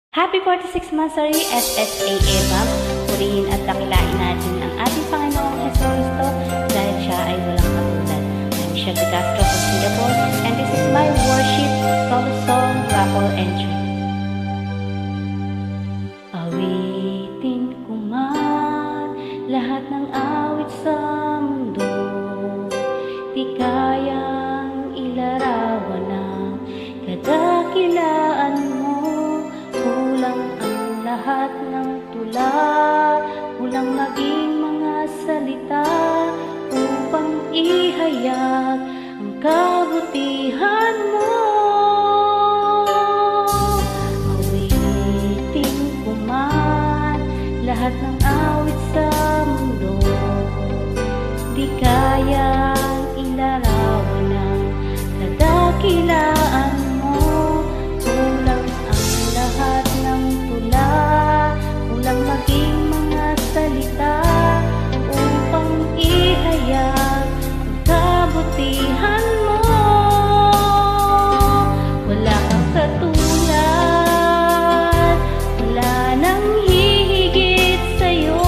Happy 46th Mansary SSAA Bank. Purihin at dakilain natin ang ating Panginoong Hesus Kristo dahil siya ay walang katulad. I'm Shelby Castro from Singapore and this is my worship solo song raffle entry. Awitin ko man lahat ng awit sa mundo, di kayang ilarawan ng kadakilaan mo. Kulang ang lahat ng tula, kulang maging mga salita upang ihayag ang kabutihan mo. Awitin ko man lahat ng awit sa mundo, di kayang ilarawan ng kadakilaan mo. Kulang ang lahat ng tula, kulang maging mga salita upang ihayag ang kabutihan mo. Wala kang katulad, wala nang hihigit sa'yo.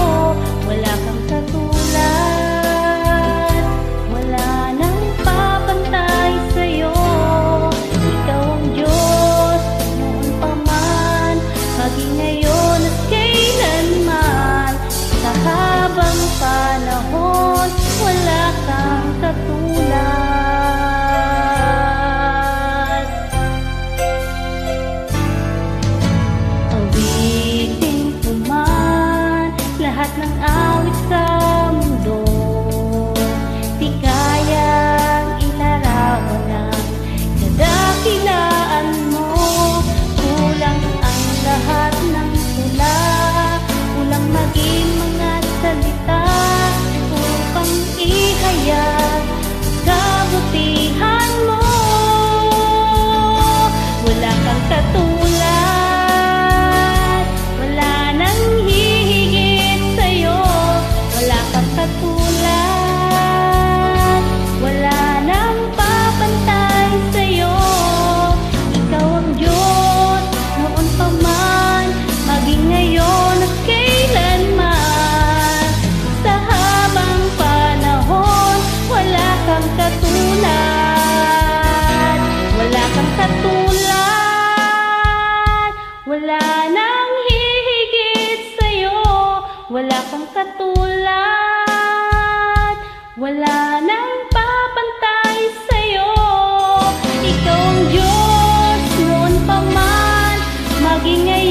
Wala kang katulad, wala nang papantay sa'yo. Ikaw ang Diyos noon pa man, maging ngayon at kailanman. Sa habang panahon, wala kang katulad. Awitin ko man lahat ng awit sa mundo, di kayang ilarawan ng kadakilaan mo. Kulang ang lahat ng tula, kulang maging mga salita upang ihayag ang kabutihan mo. Wala kang katulad, wala nang hihigit sa'yo. Wala kang katulad, wala nang papantay sa'yo. Ikaw ang Diyos noon pa man, maging ngayon at kailanman. Sa habang panahon, wala kang katulad. Wala kang katulad, wala nang hihigit sa'yo. Wala kang katulad, wala nang papantay sa'yo. Ikaw ang Diyos noon pa man, maging ngayon